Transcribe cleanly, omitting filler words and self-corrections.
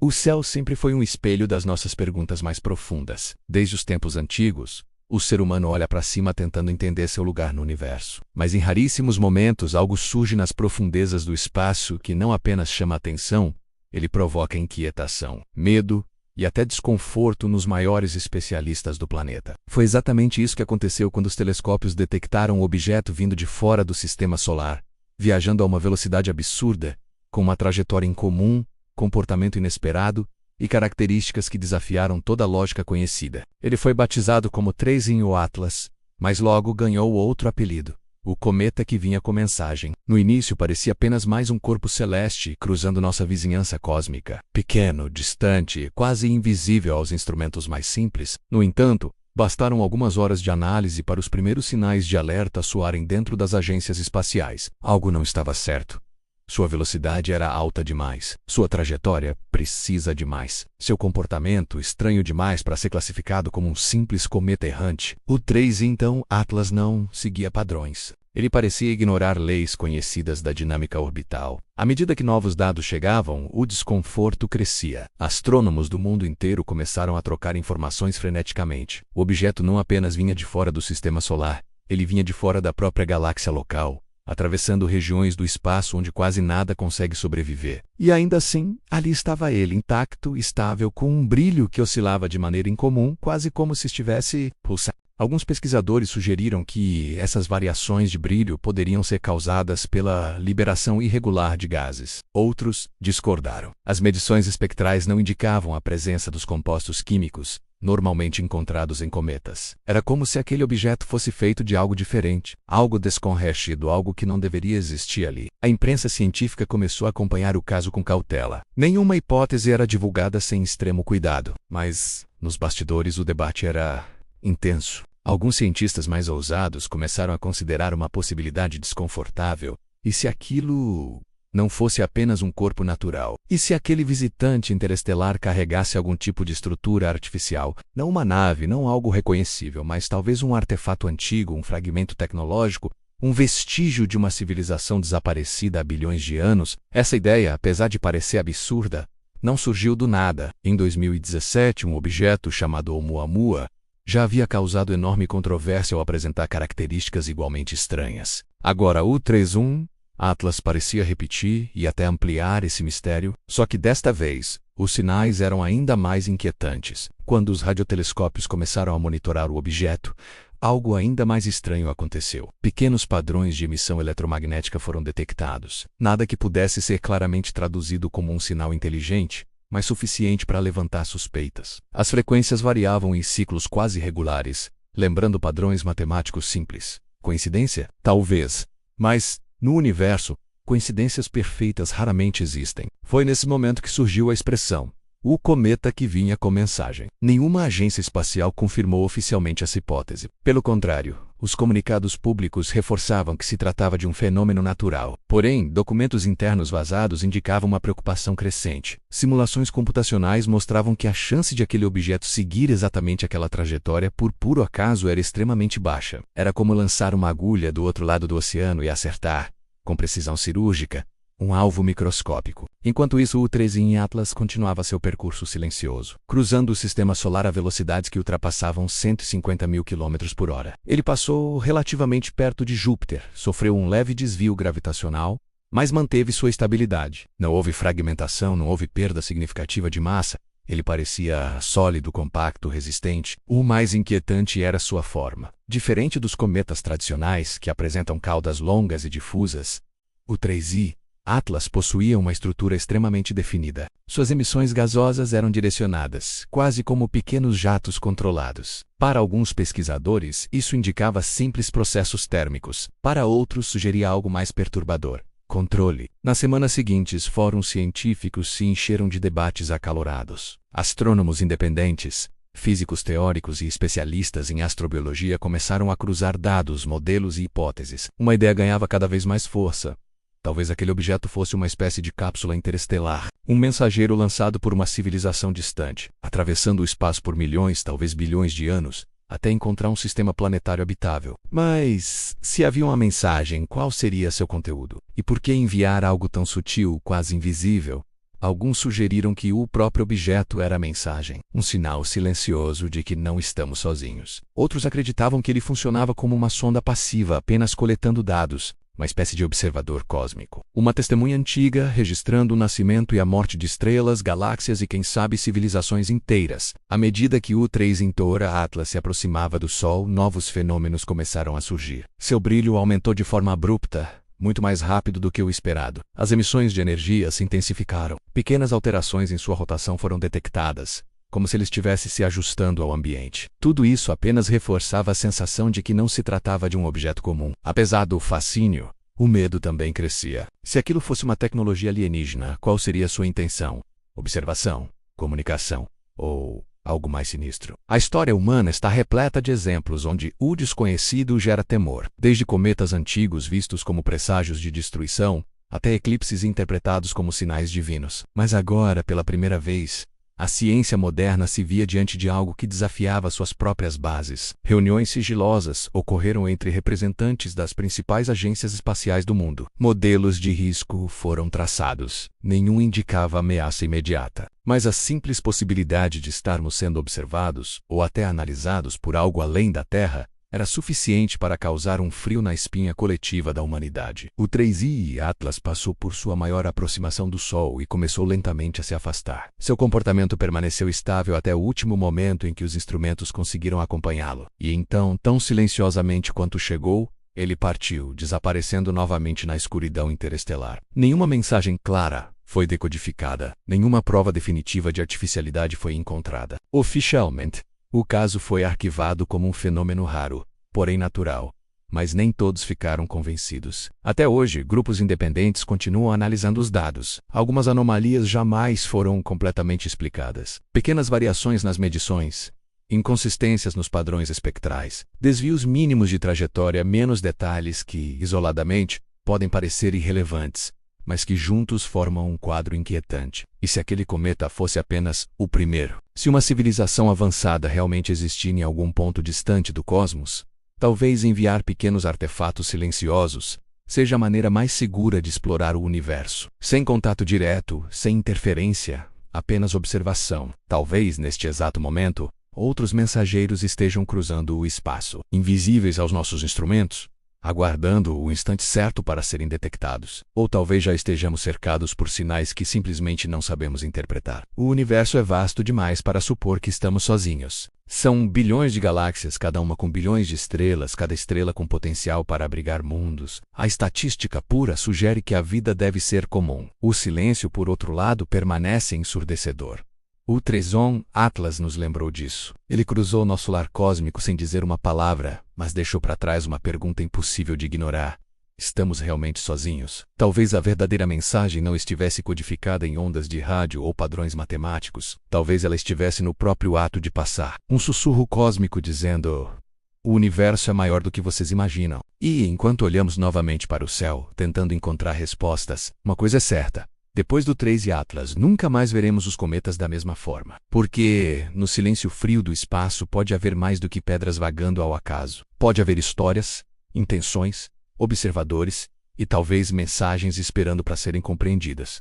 O céu sempre foi um espelho das nossas perguntas mais profundas. Desde os tempos antigos, o ser humano olha para cima tentando entender seu lugar no universo. Mas em raríssimos momentos, algo surge nas profundezas do espaço que não apenas chama atenção, ele provoca inquietação, medo e até desconforto nos maiores especialistas do planeta. Foi exatamente isso que aconteceu quando os telescópios detectaram um objeto vindo de fora do sistema solar, viajando a uma velocidade absurda, com uma trajetória incomum, comportamento inesperado e características que desafiaram toda a lógica conhecida. Ele foi batizado como 3i ou Atlas, mas logo ganhou outro apelido: o cometa que vinha com mensagem. No início parecia apenas mais um corpo celeste cruzando nossa vizinhança cósmica. Pequeno, distante, quase invisível aos instrumentos mais simples. No entanto, bastaram algumas horas de análise para os primeiros sinais de alerta soarem dentro das agências espaciais. Algo não estava certo. Sua velocidade era alta demais. Sua trajetória precisa demais. Seu comportamento estranho demais para ser classificado como um simples cometa errante. O 3i, então, Atlas, não seguia padrões. Ele parecia ignorar leis conhecidas da dinâmica orbital. À medida que novos dados chegavam, o desconforto crescia. Astrônomos do mundo inteiro começaram a trocar informações freneticamente. O objeto não apenas vinha de fora do sistema solar, ele vinha de fora da própria galáxia local, atravessando regiões do espaço onde quase nada consegue sobreviver. E ainda assim, ali estava ele, intacto, estável, com um brilho que oscilava de maneira incomum, quase como se estivesse pulsando. Alguns pesquisadores sugeriram que essas variações de brilho poderiam ser causadas pela liberação irregular de gases. Outros discordaram. As medições espectrais não indicavam a presença dos compostos químicos normalmente encontrados em cometas. Era como se aquele objeto fosse feito de algo diferente, algo desconhecido, algo que não deveria existir ali. A imprensa científica começou a acompanhar o caso com cautela. Nenhuma hipótese era divulgada sem extremo cuidado, mas nos bastidores o debate era intenso. Alguns cientistas mais ousados começaram a considerar uma possibilidade desconfortável. E se aquilo não fosse apenas um corpo natural? E se aquele visitante interestelar carregasse algum tipo de estrutura artificial? Não uma nave, não algo reconhecível, mas talvez um artefato antigo, um fragmento tecnológico, um vestígio de uma civilização desaparecida há bilhões de anos. Essa ideia, apesar de parecer absurda, não surgiu do nada. Em 2017, um objeto chamado Oumuamua já havia causado enorme controvérsia ao apresentar características igualmente estranhas. Agora, o 3i Atlas parecia repetir e até ampliar esse mistério, só que desta vez, os sinais eram ainda mais inquietantes. Quando os radiotelescópios começaram a monitorar o objeto, algo ainda mais estranho aconteceu. Pequenos padrões de emissão eletromagnética foram detectados. Nada que pudesse ser claramente traduzido como um sinal inteligente, mas suficiente para levantar suspeitas. As frequências variavam em ciclos quase regulares, lembrando padrões matemáticos simples. Coincidência? Talvez. Mas no universo, coincidências perfeitas raramente existem. Foi nesse momento que surgiu a expressão, o cometa que vinha com mensagem. Nenhuma agência espacial confirmou oficialmente essa hipótese. Pelo contrário, os comunicados públicos reforçavam que se tratava de um fenômeno natural. Porém, documentos internos vazados indicavam uma preocupação crescente. Simulações computacionais mostravam que a chance de aquele objeto seguir exatamente aquela trajetória por puro acaso era extremamente baixa. Era como lançar uma agulha do outro lado do oceano e acertar, com precisão cirúrgica, um alvo microscópico. Enquanto isso, o 3i Atlas continuava seu percurso silencioso, cruzando o sistema solar a velocidades que ultrapassavam 150 mil km por hora. Ele passou relativamente perto de Júpiter, sofreu um leve desvio gravitacional, mas manteve sua estabilidade. Não houve fragmentação, não houve perda significativa de massa. Ele parecia sólido, compacto, resistente. O mais inquietante era sua forma. Diferente dos cometas tradicionais, que apresentam caudas longas e difusas, o 3i Atlas possuía uma estrutura extremamente definida. Suas emissões gasosas eram direcionadas, quase como pequenos jatos controlados. Para alguns pesquisadores, isso indicava simples processos térmicos. Para outros, sugeria algo mais perturbador: controle. Nas semanas seguintes, fóruns científicos se encheram de debates acalorados. Astrônomos independentes, físicos teóricos e especialistas em astrobiologia começaram a cruzar dados, modelos e hipóteses. Uma ideia ganhava cada vez mais força. Talvez aquele objeto fosse uma espécie de cápsula interestelar, um mensageiro lançado por uma civilização distante, atravessando o espaço por milhões, talvez bilhões de anos, até encontrar um sistema planetário habitável. Mas, se havia uma mensagem, qual seria seu conteúdo? E por que enviar algo tão sutil, quase invisível, Alguns sugeriram que o próprio objeto era a mensagem, um sinal silencioso de que não estamos sozinhos. Outros acreditavam que ele funcionava como uma sonda passiva, apenas coletando dados, uma espécie de observador cósmico. Uma testemunha antiga, registrando o nascimento e a morte de estrelas, galáxias e, quem sabe, civilizações inteiras. À medida que o 3 Intora Atlas se aproximava do Sol, novos fenômenos começaram a surgir. Seu brilho aumentou de forma abrupta, muito mais rápido do que o esperado. As emissões de energia se intensificaram. Pequenas alterações em sua rotação foram detectadas, como se ele estivesse se ajustando ao ambiente. Tudo isso apenas reforçava a sensação de que não se tratava de um objeto comum. Apesar do fascínio, o medo também crescia. Se aquilo fosse uma tecnologia alienígena, qual seria sua intenção? Observação, comunicação ou algo mais sinistro? A história humana está repleta de exemplos onde o desconhecido gera temor, desde cometas antigos vistos como presságios de destruição, até eclipses interpretados como sinais divinos. Mas agora, pela primeira vez, a ciência moderna se via diante de algo que desafiava suas próprias bases. Reuniões sigilosas ocorreram entre representantes das principais agências espaciais do mundo. Modelos de risco foram traçados. Nenhum indicava ameaça imediata. Mas a simples possibilidade de estarmos sendo observados, ou até analisados por algo além da Terra, era suficiente para causar um frio na espinha coletiva da humanidade. O 3I Atlas passou por sua maior aproximação do Sol e começou lentamente a se afastar. Seu comportamento permaneceu estável até o último momento em que os instrumentos conseguiram acompanhá-lo. E então, tão silenciosamente quanto chegou, ele partiu, desaparecendo novamente na escuridão interestelar. Nenhuma mensagem clara foi decodificada, nenhuma prova definitiva de artificialidade foi encontrada. Oficialmente, o caso foi arquivado como um fenômeno raro, porém natural, mas nem todos ficaram convencidos. Até hoje, grupos independentes continuam analisando os dados. Algumas anomalias jamais foram completamente explicadas. Pequenas variações nas medições, inconsistências nos padrões espectrais, desvios mínimos de trajetória, menos detalhes que, isoladamente, podem parecer irrelevantes, mas que juntos formam um quadro inquietante. E se aquele cometa fosse apenas o primeiro? Se uma civilização avançada realmente existir em algum ponto distante do cosmos, talvez enviar pequenos artefatos silenciosos seja a maneira mais segura de explorar o universo. Sem contato direto, sem interferência, apenas observação. Talvez, neste exato momento, outros mensageiros estejam cruzando o espaço, invisíveis aos nossos instrumentos, aguardando o instante certo para serem detectados. Ou talvez já estejamos cercados por sinais que simplesmente não sabemos interpretar. O universo é vasto demais para supor que estamos sozinhos. São bilhões de galáxias, cada uma com bilhões de estrelas, cada estrela com potencial para abrigar mundos. A estatística pura sugere que a vida deve ser comum. O silêncio, por outro lado, permanece ensurdecedor. O 3On Atlas nos lembrou disso. Ele cruzou nosso lar cósmico sem dizer uma palavra, mas deixou para trás uma pergunta impossível de ignorar. Estamos realmente sozinhos? Talvez a verdadeira mensagem não estivesse codificada em ondas de rádio ou padrões matemáticos. Talvez ela estivesse no próprio ato de passar. Um sussurro cósmico dizendo: o universo é maior do que vocês imaginam. E, enquanto olhamos novamente para o céu, tentando encontrar respostas, uma coisa é certa. Depois do 3 Atlas, nunca mais veremos os cometas da mesma forma. Porque, no silêncio frio do espaço, pode haver mais do que pedras vagando ao acaso. Pode haver histórias, intenções, observadores e talvez mensagens esperando para serem compreendidas.